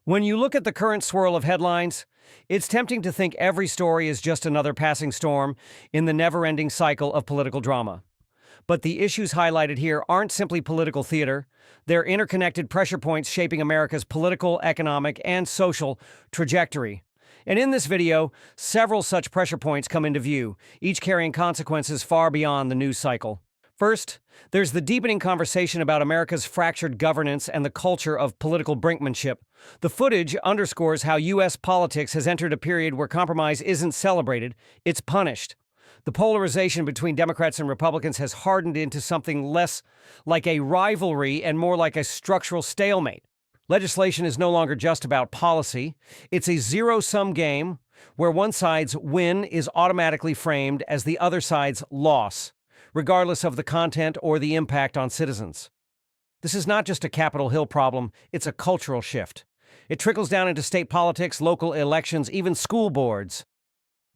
When you look at the current swirl of headlines, it's tempting to think every story is just another passing storm in the never-ending cycle of political drama. But the issues highlighted here aren't simply political theater. They're interconnected pressure points shaping America's political, economic, and social trajectory. And in this video, several such pressure points come into view, each carrying consequences far beyond the news cycle. First, there's the deepening conversation about America's fractured governance and the culture of political brinkmanship. The footage underscores how U.S. politics has entered a period where compromise isn't celebrated, it's punished. The polarization between Democrats and Republicans has hardened into something less like a rivalry and more like a structural stalemate. Legislation is no longer just about policy. It's a zero-sum game where one side's win is automatically framed as the other side's loss, regardless of the content or the impact on citizens. This is not just a Capitol Hill problem, it's a cultural shift. It trickles down into state politics, local elections, even school boards.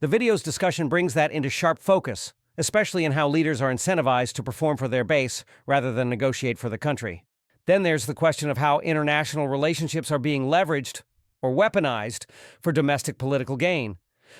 The video's discussion brings that into sharp focus, especially in how leaders are incentivized to perform for their base rather than negotiate for the country. Then there's the question of how international relationships are being leveraged or weaponized for domestic political gain.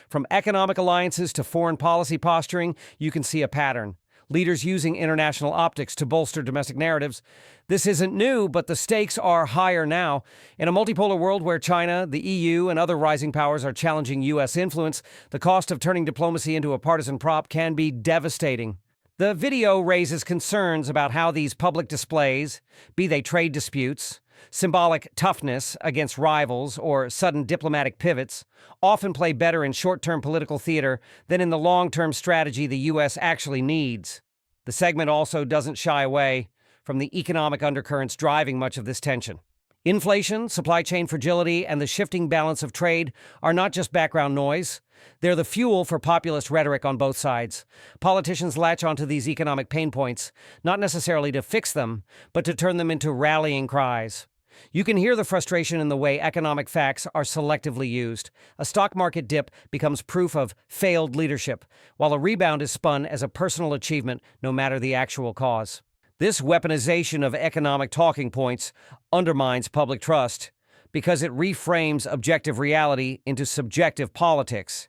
From economic alliances to foreign policy posturing, you can see a pattern. Leaders using international optics to bolster domestic narratives. This isn't new, but the stakes are higher now. In a multipolar world where China, the EU, and other rising powers are challenging U.S. influence, the cost of turning diplomacy into a partisan prop can be devastating. The video raises concerns about how these public displays, be they trade disputes, symbolic toughness against rivals, or sudden diplomatic pivots, often play better in short-term political theater than in the long-term strategy the U.S. actually needs. The segment also doesn't shy away from the economic undercurrents driving much of this tension. Inflation, supply chain fragility, and the shifting balance of trade are not just background noise. They're the fuel for populist rhetoric on both sides. Politicians latch onto these economic pain points, not necessarily to fix them, but to turn them into rallying cries. You can hear the frustration in the way economic facts are selectively used. A stock market dip becomes proof of failed leadership, while a rebound is spun as a personal achievement, no matter the actual cause. This weaponization of economic talking points undermines public trust because it reframes objective reality into subjective politics.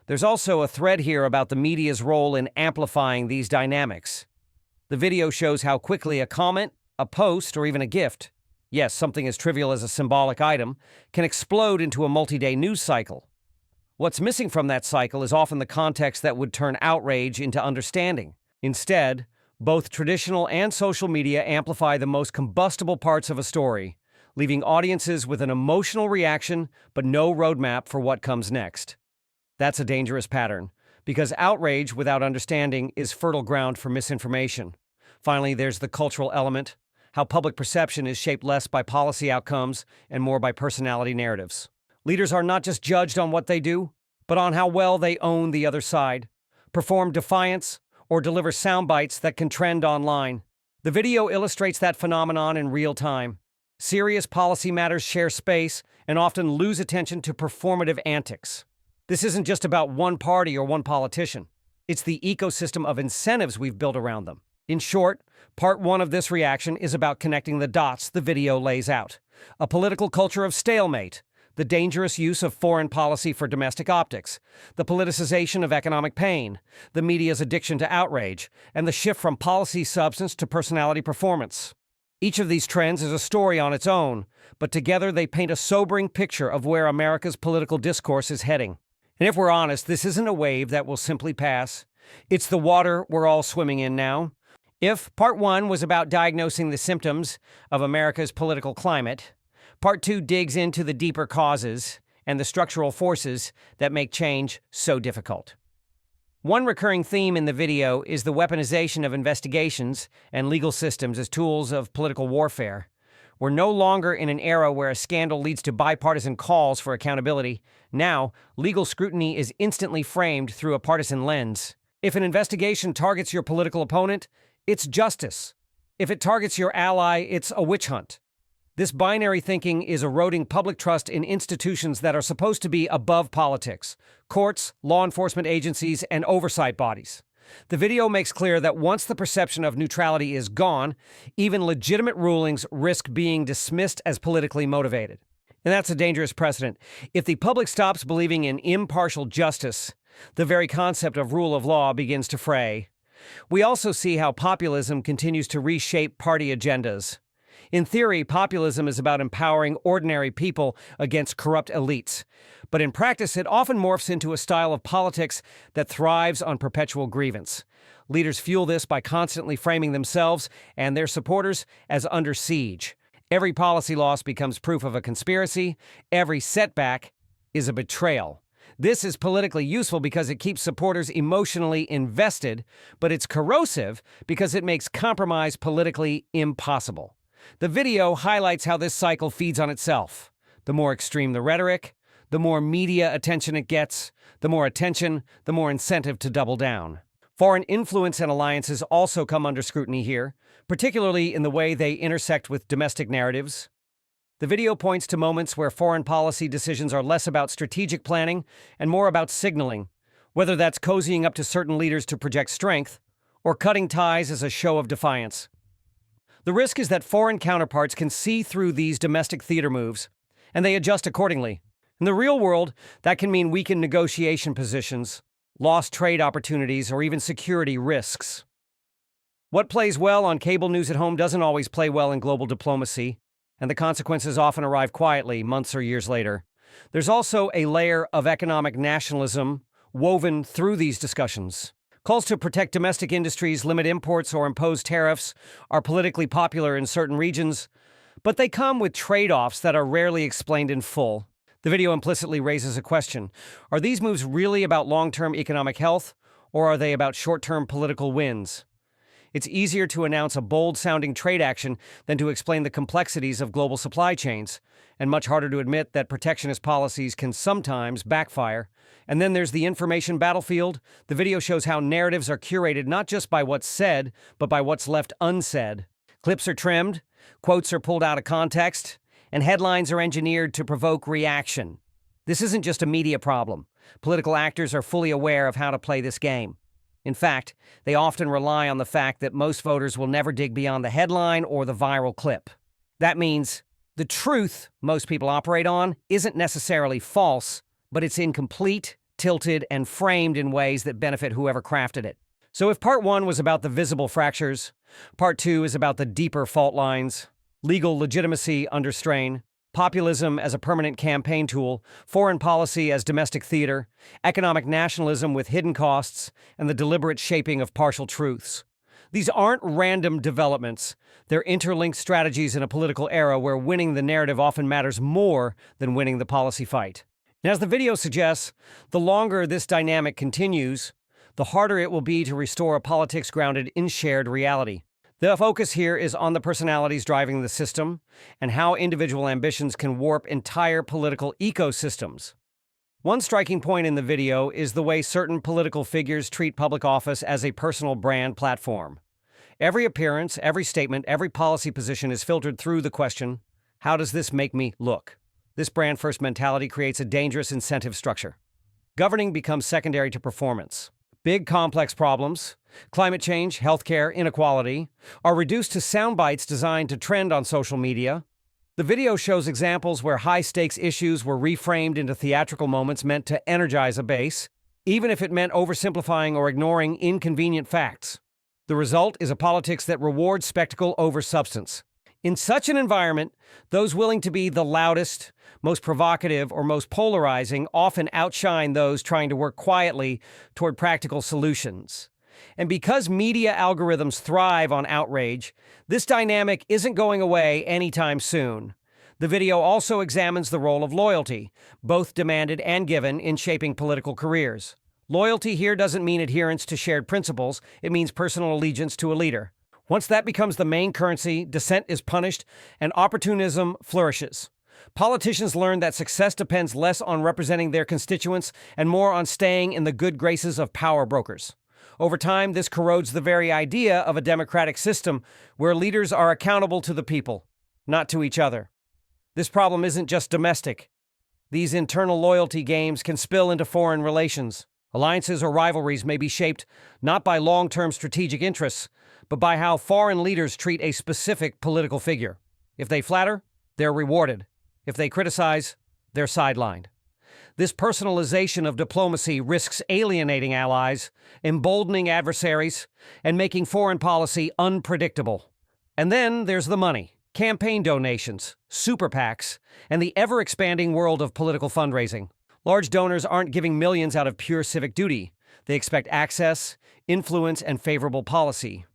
There's also a thread here about the media's role in amplifying these dynamics. The video shows how quickly a comment, a post, or even a gift, yes, something as trivial as a symbolic item, can explode into a multi-day news cycle. What's missing from that cycle is often the context that would turn outrage into understanding. Instead, both traditional and social media amplify the most combustible parts of a story, leaving audiences with an emotional reaction but no roadmap for what comes next. That's a dangerous pattern, because outrage without understanding is fertile ground for misinformation. Finally, there's the cultural element, how public perception is shaped less by policy outcomes and more by personality narratives. Leaders are not just judged on what they do, but on how well they own the other side, perform defiance, or deliver sound bites that can trend online. The video illustrates that phenomenon in real time. Serious policy matters share space and often lose attention to performative antics. This isn't just about one party or one politician. It's the ecosystem of incentives we've built around them. In short, part one of this reaction is about connecting the dots the video lays out. A political culture of stalemate, the dangerous use of foreign policy for domestic optics, the politicization of economic pain, the media's addiction to outrage, and the shift from policy substance to personality performance. Each of these trends is a story on its own, but together they paint a sobering picture of where America's political discourse is heading. And if we're honest, this isn't a wave that will simply pass. It's the water we're all swimming in now. If part one was about diagnosing the symptoms of America's political climate, part two digs into the deeper causes and the structural forces that make change so difficult. One recurring theme in the video is the weaponization of investigations and legal systems as tools of political warfare. We're no longer in an era where a scandal leads to bipartisan calls for accountability. Now, legal scrutiny is instantly framed through a partisan lens. If an investigation targets your political opponent, it's justice. If it targets your ally, it's a witch hunt. This binary thinking is eroding public trust in institutions that are supposed to be above politics: courts, law enforcement agencies, and oversight bodies. The video makes clear that once the perception of neutrality is gone, even legitimate rulings risk being dismissed as politically motivated. And that's a dangerous precedent. If the public stops believing in impartial justice, the very concept of rule of law begins to fray. We also see how populism continues to reshape party agendas. In theory, populism is about empowering ordinary people against corrupt elites. But in practice, it often morphs into a style of politics that thrives on perpetual grievance. Leaders fuel this by constantly framing themselves and their supporters as under siege. Every policy loss becomes proof of a conspiracy. Every setback is a betrayal. This is politically useful because it keeps supporters emotionally invested, but it's corrosive because it makes compromise politically impossible. The video highlights how this cycle feeds on itself. The more extreme the rhetoric, the more media attention it gets. The more attention, the more incentive to double down. Foreign influence and alliances also come under scrutiny here, particularly in the way they intersect with domestic narratives. The video points to moments where foreign policy decisions are less about strategic planning and more about signaling, whether that's cozying up to certain leaders to project strength or cutting ties as a show of defiance. The risk is that foreign counterparts can see through these domestic theater moves, and they adjust accordingly. In the real world, that can mean weakened negotiation positions, lost trade opportunities, or even security risks. What plays well on cable news at home doesn't always play well in global diplomacy, and the consequences often arrive quietly, months or years later. There's also a layer of economic nationalism woven through these discussions. Calls to protect domestic industries, limit imports, or impose tariffs are politically popular in certain regions, but they come with trade-offs that are rarely explained in full. The video implicitly raises a question. Are these moves really about long-term economic health, or are they about short-term political wins? It's easier to announce a bold-sounding trade action than to explain the complexities of global supply chains, and much harder to admit that protectionist policies can sometimes backfire. And then there's the information battlefield. The video shows how narratives are curated not just by what's said, but by what's left unsaid. Clips are trimmed, quotes are pulled out of context, and headlines are engineered to provoke reaction. This isn't just a media problem. Political actors are fully aware of how to play this game. In fact, they often rely on the fact that most voters will never dig beyond the headline or the viral clip. That means the truth most people operate on isn't necessarily false, but it's incomplete, tilted, and framed in ways that benefit whoever crafted it. So if part one was about the visible fractures, part two is about the deeper fault lines: legal legitimacy under strain, populism as a permanent campaign tool, foreign policy as domestic theater, economic nationalism with hidden costs, and the deliberate shaping of partial truths. These aren't random developments. They're interlinked strategies in a political era where winning the narrative often matters more than winning the policy fight. And as the video suggests, the longer this dynamic continues, the harder it will be to restore a politics grounded in shared reality. The focus here is on the personalities driving the system and how individual ambitions can warp entire political ecosystems. One striking point in the video is the way certain political figures treat public office as a personal brand platform. Every appearance, every statement, every policy position is filtered through the question, how does this make me look? This brand-first mentality creates a dangerous incentive structure. Governing becomes secondary to performance. Big, complex problems, climate change, healthcare, inequality, are reduced to sound bites designed to trend on social media. The video shows examples where high-stakes issues were reframed into theatrical moments meant to energize a base, even if it meant oversimplifying or ignoring inconvenient facts. The result is a politics that rewards spectacle over substance. In such an environment, those willing to be the loudest, most provocative, or most polarizing often outshine those trying to work quietly toward practical solutions. And because media algorithms thrive on outrage, this dynamic isn't going away anytime soon. The video also examines the role of loyalty, both demanded and given, in shaping political careers. Loyalty here doesn't mean adherence to shared principles, it means personal allegiance to a leader. Once that becomes the main currency, dissent is punished and opportunism flourishes. Politicians learn that success depends less on representing their constituents and more on staying in the good graces of power brokers. Over time, this corrodes the very idea of a democratic system where leaders are accountable to the people, not to each other. This problem isn't just domestic. These internal loyalty games can spill into foreign relations. Alliances or rivalries may be shaped not by long-term strategic interests, but by how foreign leaders treat a specific political figure. If they flatter, they're rewarded. If they criticize, they're sidelined. This personalization of diplomacy risks alienating allies, emboldening adversaries, and making foreign policy unpredictable. And then there's the money, campaign donations, super PACs, and the ever-expanding world of political fundraising. Large donors aren't giving millions out of pure civic duty. They expect access, influence, and favorable policy.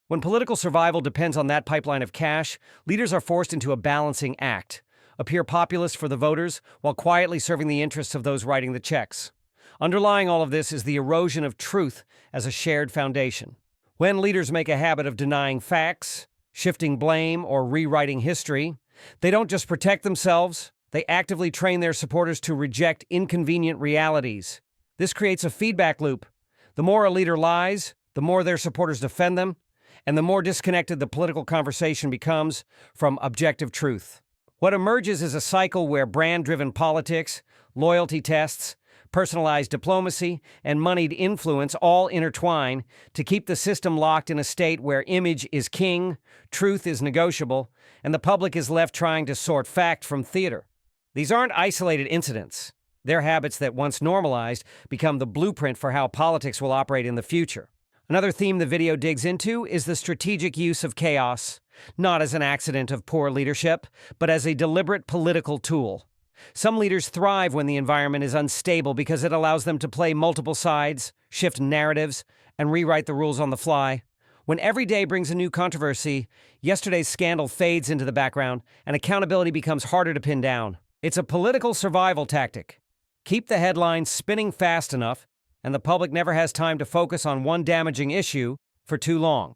When political survival depends on that pipeline of cash, leaders are forced into a balancing act. Appear populist for the voters while quietly serving the interests of those writing the checks. Underlying all of this is the erosion of truth as a shared foundation. When leaders make a habit of denying facts, shifting blame, or rewriting history, they don't just protect themselves, they actively train their supporters to reject inconvenient realities. This creates a feedback loop. The more a leader lies, the more their supporters defend them, and the more disconnected the political conversation becomes from objective truth. What emerges is a cycle where brand-driven politics, loyalty tests, personalized diplomacy, and moneyed influence all intertwine to keep the system locked in a state where image is king, truth is negotiable, and the public is left trying to sort fact from theater. These aren't isolated incidents. They're habits that, once normalized, become the blueprint for how politics will operate in the future. Another theme the video digs into is the strategic use of chaos, not as an accident of poor leadership, but as a deliberate political tool. Some leaders thrive when the environment is unstable because it allows them to play multiple sides, shift narratives, and rewrite the rules on the fly. When every day brings a new controversy, yesterday's scandal fades into the background, and accountability becomes harder to pin down. It's a political survival tactic. Keep the headlines spinning fast enough, and the public never has time to focus on one damaging issue for too long.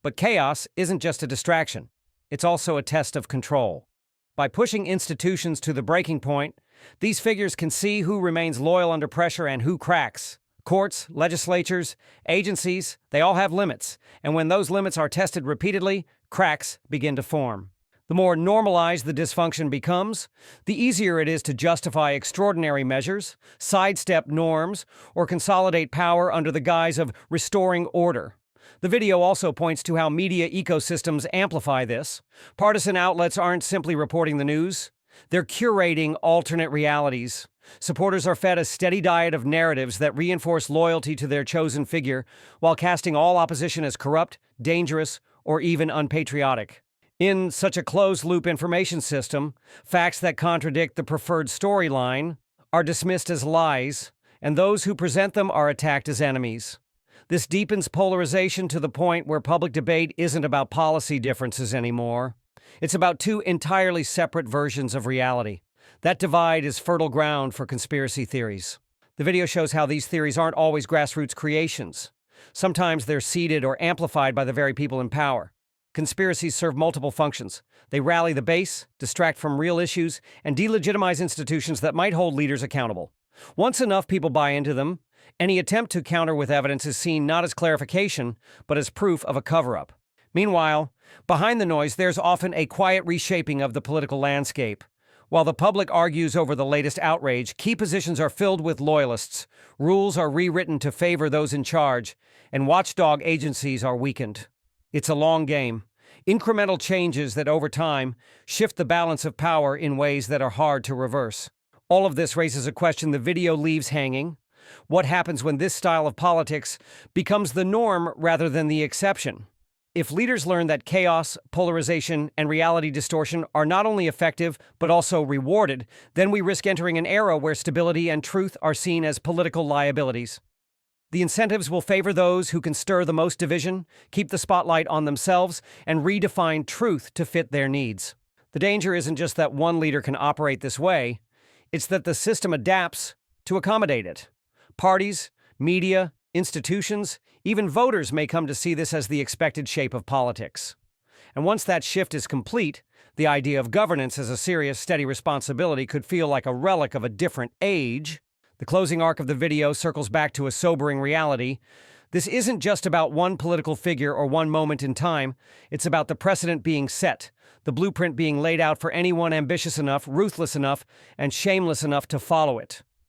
But chaos isn't just a distraction. It's also a test of control. By pushing institutions to the breaking point, these figures can see who remains loyal under pressure and who cracks. Courts, legislatures, agencies, they all have limits, and when those limits are tested repeatedly, cracks begin to form. The more normalized the dysfunction becomes, the easier it is to justify extraordinary measures, sidestep norms, or consolidate power under the guise of restoring order. The video also points to how media ecosystems amplify this. Partisan outlets aren't simply reporting the news, they're curating alternate realities. Supporters are fed a steady diet of narratives that reinforce loyalty to their chosen figure, while casting all opposition as corrupt, dangerous, or even unpatriotic. In such a closed-loop information system, facts that contradict the preferred storyline are dismissed as lies, and those who present them are attacked as enemies. This deepens polarization to the point where public debate isn't about policy differences anymore. It's about two entirely separate versions of reality. That divide is fertile ground for conspiracy theories. The video shows how these theories aren't always grassroots creations. Sometimes they're seeded or amplified by the very people in power. Conspiracies serve multiple functions. They rally the base, distract from real issues, and delegitimize institutions that might hold leaders accountable. Once enough people buy into them, any attempt to counter with evidence is seen not as clarification, but as proof of a cover-up. Meanwhile, behind the noise, there's often a quiet reshaping of the political landscape. While the public argues over the latest outrage, key positions are filled with loyalists, rules are rewritten to favor those in charge, and watchdog agencies are weakened. It's a long game. Incremental changes that, over time, shift the balance of power in ways that are hard to reverse. All of this raises a question the video leaves hanging. What happens when this style of politics becomes the norm rather than the exception? If leaders learn that chaos, polarization, and reality distortion are not only effective but also rewarded, then we risk entering an era where stability and truth are seen as political liabilities. The incentives will favor those who can stir the most division, keep the spotlight on themselves, and redefine truth to fit their needs. The danger isn't just that one leader can operate this way, it's that the system adapts to accommodate it. Parties, media, institutions, even voters may come to see this as the expected shape of politics. And once that shift is complete, the idea of governance as a serious, steady responsibility could feel like a relic of a different age. The closing arc of the video circles back to a sobering reality. This isn't just about one political figure or one moment in time. It's about the precedent being set, the blueprint being laid out for anyone ambitious enough, ruthless enough, and shameless enough to follow it.